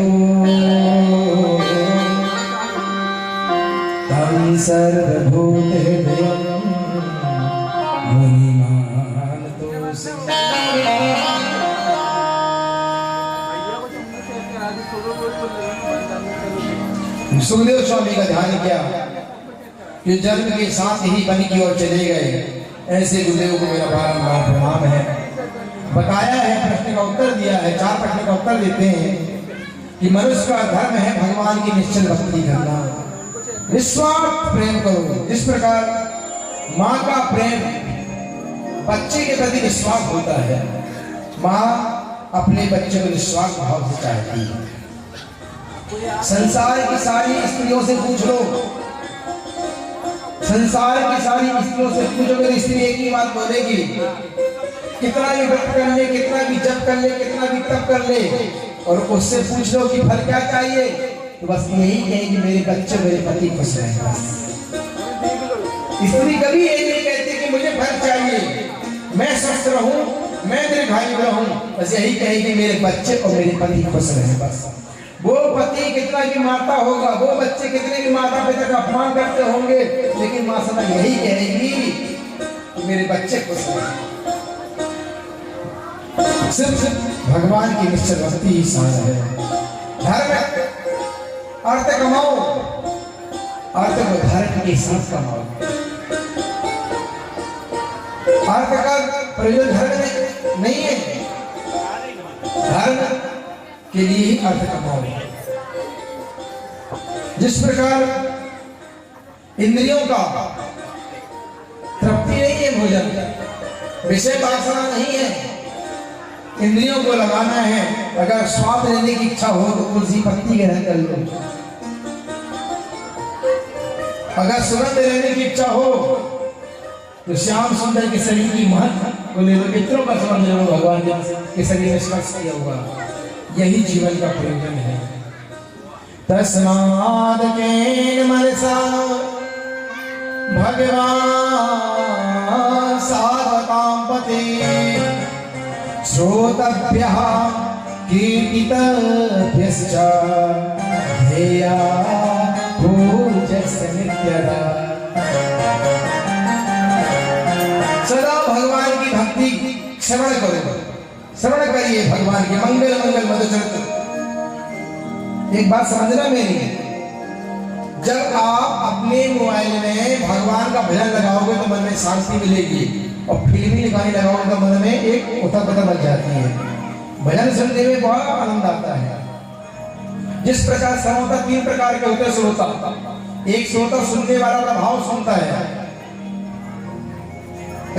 तम सर्वभूत हृदयं मुनिमान सुखदेव स्वामी का ध्यान किया कि जन्म के साथ ही वन की ओर चले गए। ऐसे गुरुदेव को मेरा बारंबार प्रणाम है। बताया है, प्रश्न का उत्तर दिया है। 4 प्रश्न का उत्तर देते हैं कि मनुष्य का धर्म है भगवान की निश्चल भक्ति करना, निस्वार्थ प्रेम करो। जिस प्रकार माँ का प्रेम बच्चे के प्रति निस्वार्थ होता है, माँ अपने बच्चे को निस्वार्थ भाव से चाहती है। संसार की सारी स्त्रियों से पूछ लो, संसार की सारी स्त्रियों से पूछोगे, स्त्री एक ही बात बोलेगी, कितना भी व्रत कर ले, कितना भी जप कर ले, कितना भी तप कर ले, और उससे पूछ लो कि फल क्या चाहिए, तो बस यही कहेगी मेरे बच्चे मेरे पति खुश रहे। स्त्री कभी यही नहीं कहती कि मुझे फल चाहिए, मैं स्वस्थ रहूं, मैं दीर्घायु रहूं, बस यही कहेगी मेरे बच्चे और मेरे पति खुश रहे। बस वो पति कितना भी मारता होगा, वो बच्चे कितने भी माता पिता का अपमान करते होंगे, लेकिन माँ सदा यही कहेगी कि मेरे बच्चे खुश रहे। सिर्फ भगवान की निश्चल भक्ति ही सार है। धर्म अर्थ कमाओ, अर्थ को धर्म के साथ कमाओ। अर्थ का प्रयोजन धर्म में नहीं है, धर्म के लिए ही अर्थ कमाओ। जिस प्रकार इंद्रियों का तृप्ति नहीं है भोजन, विषय वासना नहीं है, इंद्रियों को लगाना है। अगर स्वाद लेने की इच्छा हो तो तुलसी पत्ती ग्रहण कर लो, अगर सुगंध लेने की इच्छा हो तो श्याम सुंदर के शरीर की महक को ले लो, मित्रों का सुगंध ले लो, भगवान के शरीर में स्पर्श किया हुआ। यही जीवन का प्रयोजन है। तस्माद् केन मनसा भगवान् साधकां पते श्रोतव्यः कीर्तितव्यश्च ध्येया पूज्यस्य नित्यदा। सदा भगवान की भक्ति श्रवण करो, श्रवण करिए भगवान के मंगल मंगल मधुचरित्र। एक बात समझना मेरी, जब आप अपने मोबाइल में भगवान का भजन लगाओगे तो मन में शांति मिलेगी, और फिल्मी गाने लगाओगे तो मन में एक उथल पुथल लग जाती है। भजन सुनने में बहुत आनंद आता है। जिस प्रकार श्रोता तीन प्रकार के होते हैं श्रोता। एक श्रोता सुनने वाला का भाव सुनता है,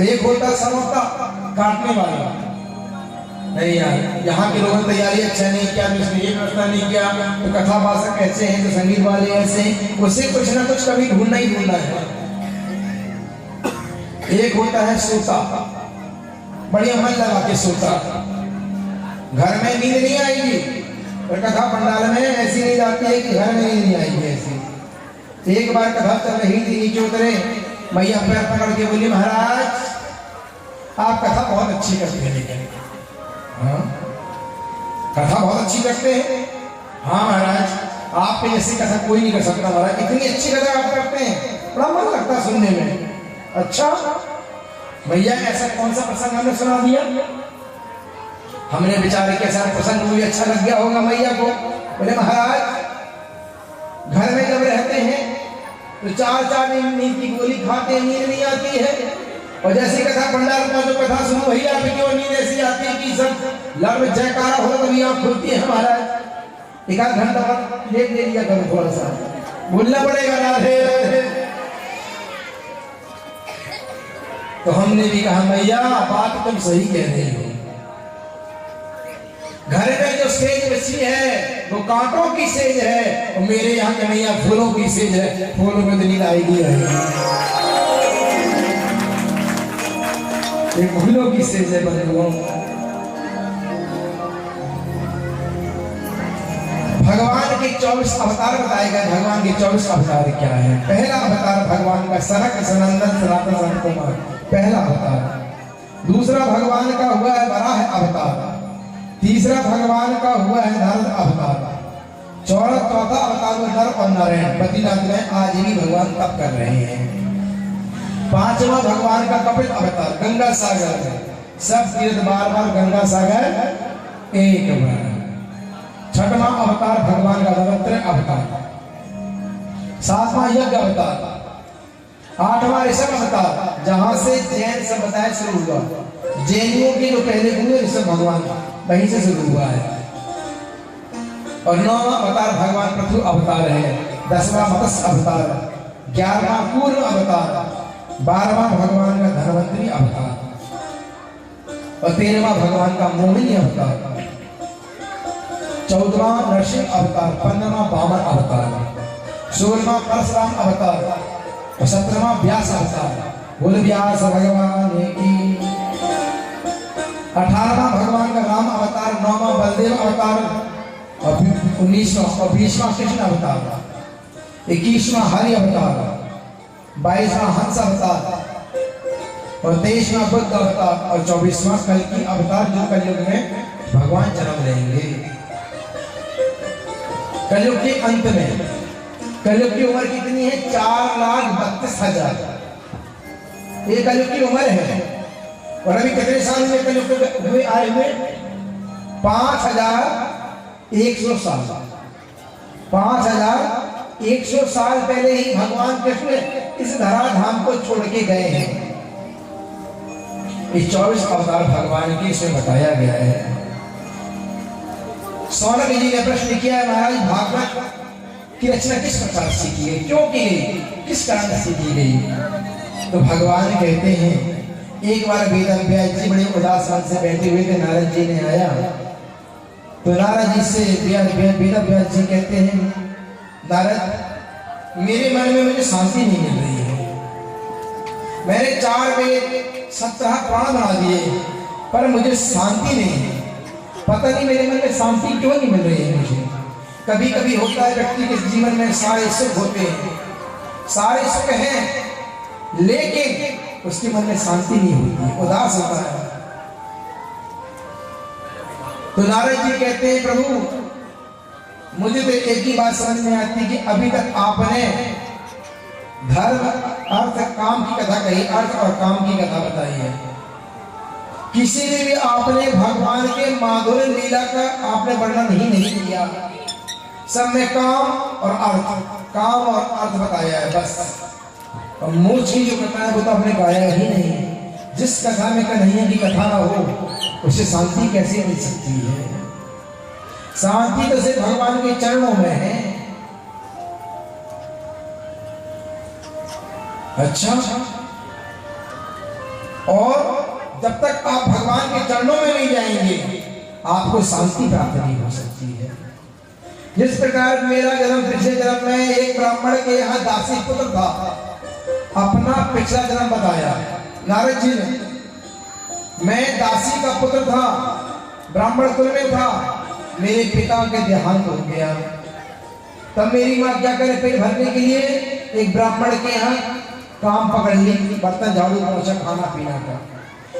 एक होता श्रोता काटने वाला। नहीं यार, यहाँ के लोगों ने तैयारी अच्छा नहीं किया, तो इसने ये व्यवस्था नहीं किया, तो कथावाचक ऐसे हैं, तो संगीत वाले ऐसे, उसे कुछ ना कुछ कभी ढूंढना ही ढूंढना है। एक होता है श्रोता, बढ़िया मन लगा के श्रोता। घर में नींद नहीं आएगी, और कथा पंडाल में ऐसी नींद आती है कि घर में नींद नहीं आएगी ऐसी। एक बार कथा चल रही थी, नीचे उतरे, मैया पैर पकड़ के बोली, महाराज आप कथा बहुत अच्छी करते हैं, लेकिन हाँ कथा बहुत अच्छी करते हैं। हाँ महाराज, आपके जैसी कथा कोई नहीं कर सकता महाराज, इतनी अच्छी कथा आप करते हैं, बड़ा मन लगता है सुनने में। अच्छा भैया, ऐसा कौन सा प्रसंग हमने सुना दिया? हमने बेचारे के साथ प्रसंग मुझे अच्छा लग गया होगा मैया को। बोले महाराज, घर में जब रहते हैं तो 4-4 नींद की गोली खाते हैं, नींद नहीं आती है, और जैसी कथा पंडाल में जो कथा सुनो भैया आपकी नींद ऐसी आती है कि सब लड़ में जयकारा हो, तभी आँख खुलती है महाराज। एक आध घंटा बाद लेट दे दिया करो, थोड़ा सा बोलना पड़ेगा राधे राधे। तो हमने भी कहा मैया बात तुम सही कह रही हो, घर में जो सेज बची है वो कांटों की सेज है, और मेरे यहाँ कन्हैया फूलों की सेज है, फूलों में तो नींद आएगी रहेगी। ये फूलों की सेज है बंधुओं। भगवान के 24 अवतार बताए गए। भगवान के 24 अवतार क्या है? पहला अवतार भगवान का सनक सनंदन सनातन संत कुमार, पहला अवतार। दूसरा भगवान का हुआ है वराह अवतार। तीसरा भगवान का हुआ है नारद अवतार। चौथा अवतार में नर और नारायण बद्रीनाथ में आज भी भगवान तप कर रहे हैं। पांचवा भगवान का कपिल अवतार गंगा सागर में, सब तीर्थ बार बार गंगा सागर एक बार। छठवां अवतार भगवान का दत्तात्रेय अवतार। सातवां यज्ञ अवतार। आठवां ऋषभ अवतार, जहां से जैन सभ्यता शुरू हुआ। जैनियों के जो पहले हुए ऋषभ भगवान वहीं से शुरू हुआ है। और 9वां अवतार भगवान पृथु अवतार है। 10वां मत्स्य अवतार। 11वां कूर्म अवतार। 12वां भगवान का धन्वंतरी अवतार। और 13वां भगवान का मोहिनी अवतार। 14वां नरसिंह अवतार। 15वां वामन अवतार। 16वां परशुराम अवतार। और 17वां व्यास अवतार। बोल व्यास भगवान की। 18वां भगवान का राम अवतार। 9वां बलदेव अवतार। और 19वां और 20वां कृष्ण अवतार। 21वां हरि अवतार। 22वां हंस अवतार। और 23वां बुद्ध अवतार। और 24वां कल्कि अवतार, जो कलयुग में भगवान जन्म लेंगे। कलयुग के अंत में। कलयुग की उम्र कितनी है? 4,32,000 ये कलयुग की उम्र है। और अभी कितने साल में कलयुग हुए आए हुए? 5,100 साल। 5,100 साल पहले ही भगवान कृष्ण इस धराधाम को छोड़ के गए हैं। इस 24 अवतार भगवान की इसमें बताया गया है। सौनक जी ने प्रश्न किया है, महाराज भागवत की रचना किस प्रकार से की है, क्यों की गई, किस कारण से की गई? तो भगवान कहते हैं, एक बार वेद व्यास जी बड़े उदास मन से बैठे हुए थे, नारद जी ने आया तो नारद जी से वेद व्यास जी कहते हैं, नारद मेरे मन में मुझे शांति नहीं मिल रही है। मैंने 4 वेद 17 पुराण बना दिए पर मुझे शांति नहीं है। पता नहीं मेरे मन में शांति क्यों नहीं मिल रही है मुझे। कभी कभी होता है व्यक्ति के जीवन में सारे सुख होते हैं, सारे सुख हैं, लेकिन उसके मन में शांति नहीं होती, उदास होता है। तो नारद जी कहते हैं प्रभु मुझे तो एक ही बात समझ में आती कि अभी तक आपने धर्म अर्थ काम की कथा कही, अर्थ और काम की कथा बताई है। किसी ने भी आपने भगवान के माधुर्य लीला का आपने वर्णन ही नहीं किया। सब में काम और अर्थ बताया है बस। और मोक्ष की जो कथा है वो तो आपने गाया ही नहीं। जिस कथा में कन्हैया की कथा ना हो उसे शांति कैसे मिल सकती है? शांति तो सिर्फ भगवान के चरणों में है। अच्छा, और जब तक आप भगवान के चरणों में नहीं जाएंगे आपको शांति प्राप्त नहीं हो सकती है। जिस प्रकार मेरा जन्म पिछले जन्म में एक ब्राह्मण के यहाँ दासी पुत्र था, अपना पिछला जन्म बताया नारद जी ने। मैं दासी का पुत्र था, ब्राह्मण कुल में था, मेरे पिता के देहांत हो गया। तब मेरी माँ क्या करे, पेट भरने के लिए एक ब्राह्मण के यहाँ काम पकड़ ली, बर्तन झाड़ू पोछा खाना पीना का।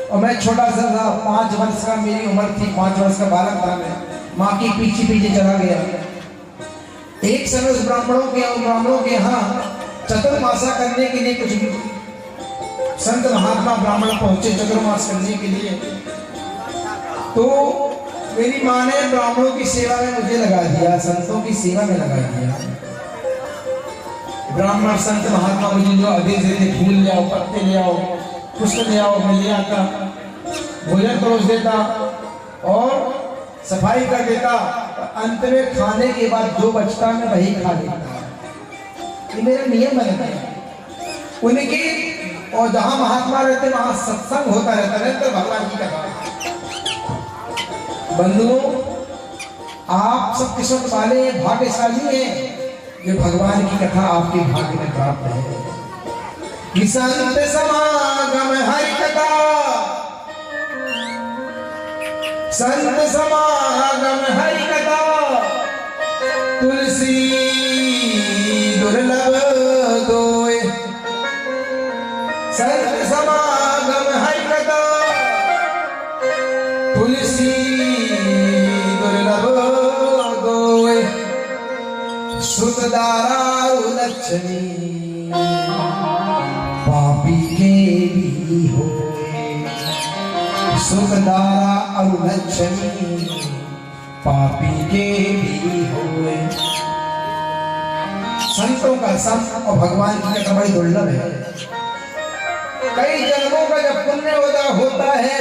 और मैं छोटा सा था, 5 वर्ष का मेरी उम्र थी, 5 वर्ष का बालक था मैं। माँ की पीछे पीछे चला गया। एक समय उस ब्राह्मणों के यहाँ चतुर्मासा करने के लिए कुछ संत महात्मा ब्राह्मण पहुंचे चतुर्मास करने के लिए। तो मेरी माँ ने ब्राह्मणों की सेवा में मुझे लगा दिया, संतों की सेवा में लगा दिया। ब्राह्मण संत महात्मा मुझे जो आदेश देते, फूल ले आओ, पत्ते ले आओ, पुष्प ले आओ, मैं ले आता, भोजन परोस देता और सफाई कर देता। अंत में खाने के बाद जो बचता मैं वही खा लेता। ये मेरा नियम बन गया उनकी। और जहां महात्मा रहते वहां सत्संग होता रहता है, तो भगवान की कथा। बंधुओं, आप सब किस्मत वाले भाग्यशाली हैं जो भगवान की कथा आपके भाग्य में प्राप्त है। संत समागम हरि कथा, संत समागम हरि कथा, तुलसी दुर्लभ दोय। संत समागम हरि कथा, तुलसी दुर्लभ दोय। सुखदारा लक्ष्मी पापी के भी होए। सुखदारा और लक्ष्मी पापी के भी होए। संतों का संग और भगवान की कथा बड़ी दुर्लभ है। कई जन्मों का जब पुण्य होता है,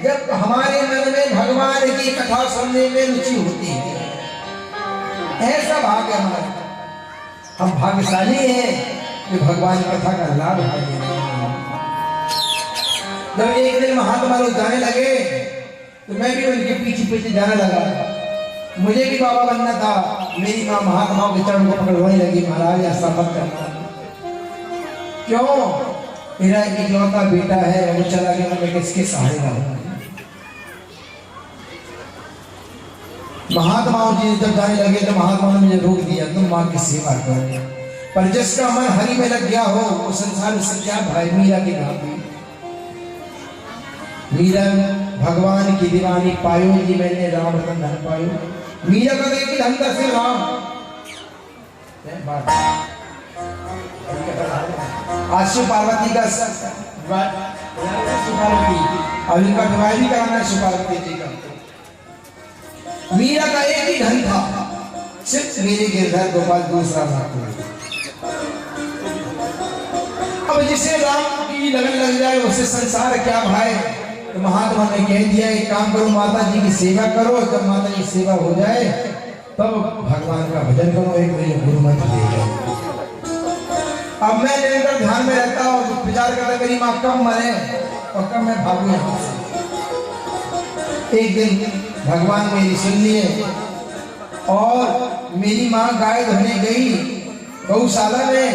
जब हमारे मन में भगवान की कथा सुनने में रुचि होती है, ऐसा भाग्य हमारा। हम भाग्यशाली हैं कि भगवान की कथा का लाभ उठाते हैं। जब एक दिन महात्मा लोग जाने लगे तो मैं भी उनके पीछे पीछे जाने लगा। मुझे भी बाबा बनना था। मेरी माँ महात्माओं के चरण को पकड़वाने लगी, महाराज ऐसा मत करना। क्यों? मेरा इकलौता बेटा है, वो चला गया, मैं किसके सहारे रहूंगा? महात्माओं जी जब जाने लगे तो महात्माओं ने मुझे रोक दिया, तुम माँ की सेवा करो। पर जिसका मन हरि में लग गया हो वो संसार से क्या भाई। मीरा की भाभी, मीरा भगवान की दीवानी पायो जी, मैंने राम रतन धन पायो। मीरा का एक ही धन था सिर्फ राम। आज शिव पार्वती का और इनका विवाह भी कराना शिव पार्वती जी का। मीरा का एक ही धन था, सिर्फ मेरे गिरधर गोपाल दूसरा था। अब जिसे राम की लगन लग जाए उसे संसार क्या भाई। तो महात्मा ने कह दिया एक काम करो, माता जी की सेवा करो। जब माता जी की सेवा हो जाए तब भगवान का भजन करो, एक मेरे गुरु मंत्र दे जाओ। अब मैं निरंतर ध्यान में रहता हूँ, विचार करता मेरी माँ कब मरे और कब मैं भागू यहाँ से। एक दिन भगवान मेरी सुन लिए और मेरी माँ गाय धोने गई गौशाला में।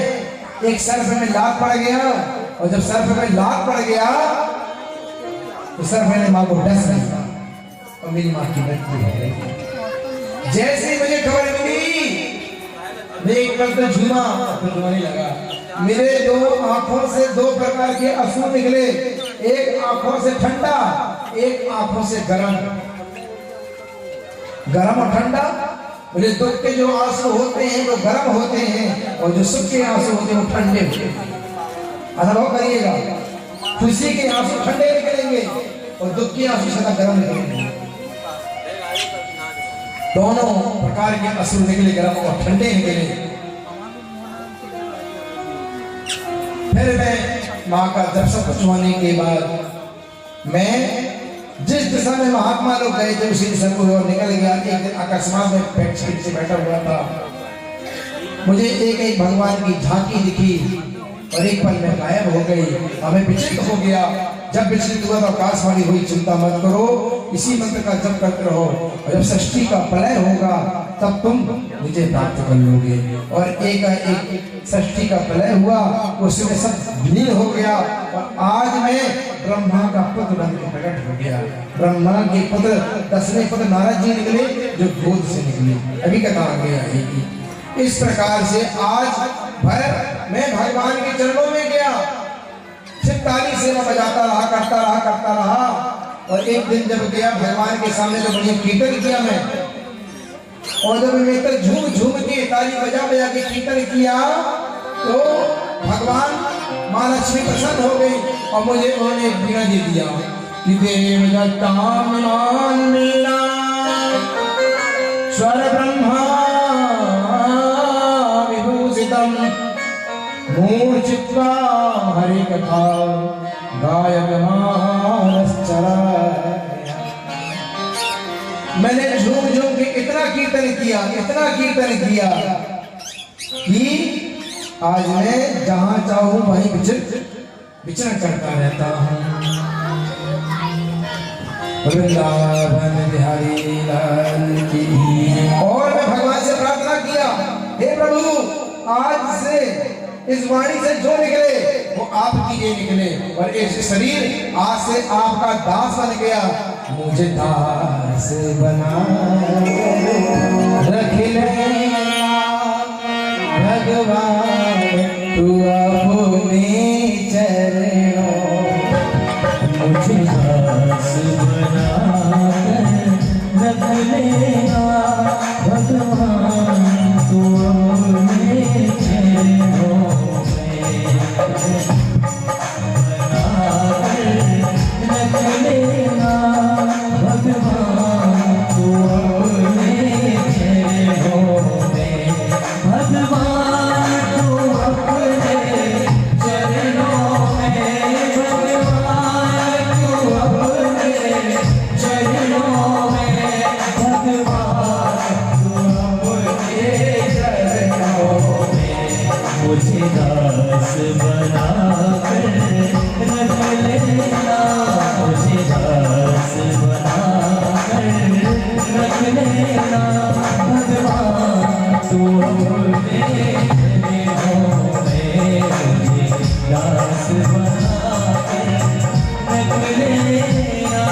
एक सर्प में लात पड़ गया और जब सर्प में लात पड़ गया तो सर्प ने माँ को डस दिया और मेरी माँ की मृत्यु हो गई। जैसे ही मुझे खबर मिली, मैं एक पल तो झूमा, फिर रोने लगा। मेरे दो आंखों से दो प्रकार के आंसू निकले, एक आंखों से ठंडा, एक आंखों से गरम। गरम और ठंडा, बोले दुख के जो आंसू होते हैं वो गरम होते हैं, और जो सुख के आंसू होते हैं वो ठंडे होते हैं। अनुभव करिएगा, खुशी के आंसू ठंडे निकलेंगे और दुख के आंसू सदा गरम निकलेंगे। दोनों प्रकार के आंसू निकले, गरम और ठंडे निकले। फिर मैं माँ का दर्शन पहुंचवाने के बाद मैं जिस दिशा में महात्मा लोग गए थे उसी दिशा को और निकल गया। एक दिन अकस्मात में पेट से बैठा हुआ था, मुझे एक एक भगवान की झांकी दिखी और एक पल में गायब हो गई। हमें विचलित हो गया। जब विचलित हुआ तो आकाशवाणी हुई, चिंता मत करो, इसी मंत्र का जप करते रहो, और जब सृष्टि का प्रलय होगा तब तुम मुझे प्राप्त कर लोगे। और एक सृष्टि का प्रलय हुआ, उसमें सब विलीन हो गया और आज मैं ब्रह्मा का पुत्र बन के प्रकट हो गया। ब्रह्मा के पुत्र 10वें पुत्र नारद जी निकले जो गोद से निकले। अभी कथा आगे आएगी। इस प्रकार से आज भर मैं भगवान के चरणों में गया, सिर्फ ताली से मैं बजाता रहा, करता रहा। और एक दिन जब गया भगवान के सामने तो बढ़िया कीर्तन किया मैं, और जब मैं झूम के ताली बजा के कीर्तन किया तो भगवान माँ लक्ष्मी प्रसन्न हो गई और मुझे उन्होंने एक वीणा दे दिया कि देव दत्ताम मिला स्वर ब्रह्मा विभूषितम मूर्छित्वा हरि कथा गायमानश्चरा। मैंने झूम के इतना कीर्तन किया कि आज मैं जहां चाहूं वहीं विचरण करता रहता हूं। वृंदावन बिहारी लाल की। और मैं भगवान से प्रार्थना किया, हे प्रभु आज से इस वाणी से जो निकले वो आपकी लिए निकले, और इस शरीर आज से आपका दास बन गया। मुझे दास बना रख ले भगवान तू अपने चरणों। मुझे दास बना रख लेना भगवान तू अपने चरणों में। रख लेना भगवान तू अपने चरणों में। भगवान तू अपने चरणों में। भगवान तू अपने चरणों में। भगवान तू अपने चरणों में। मुझे दास बना कर रख लेना। मुझे दास बना कर रख लेना भगवान तू अपने चरणों में। मुझे दास बना कर रख लेना।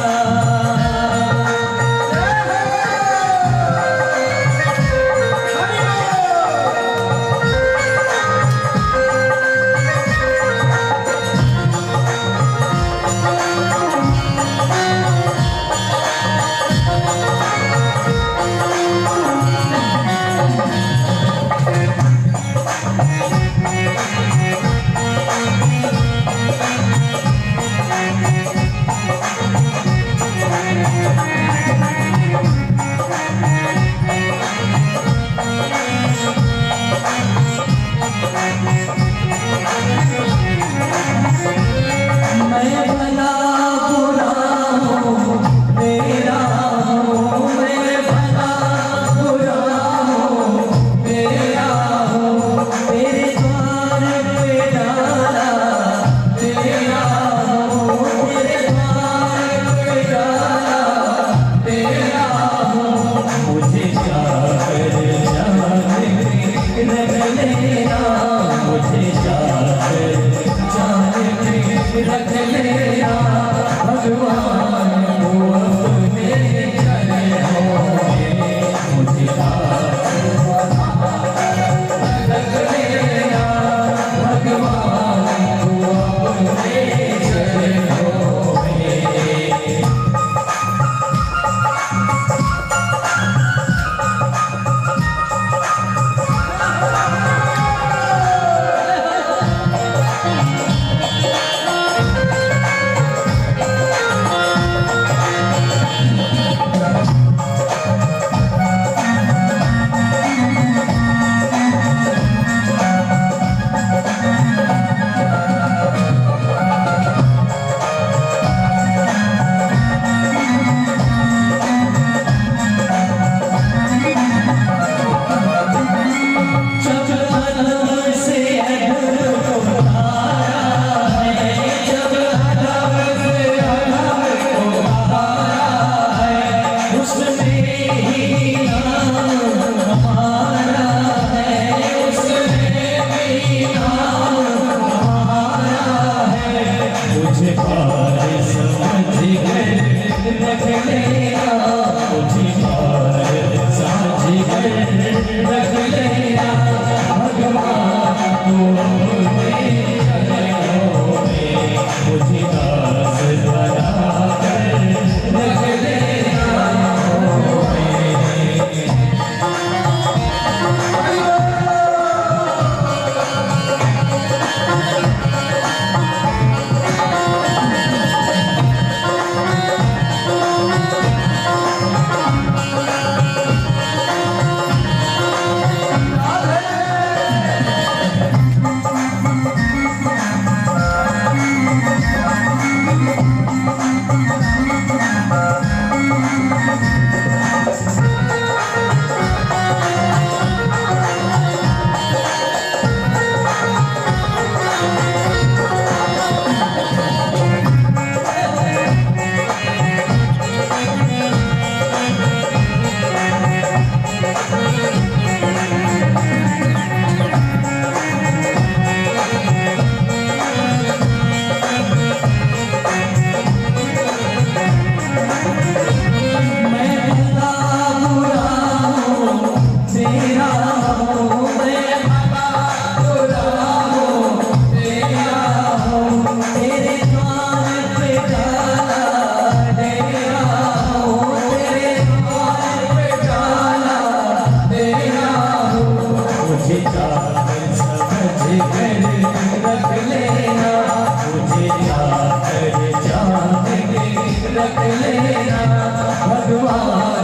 लेना भगवान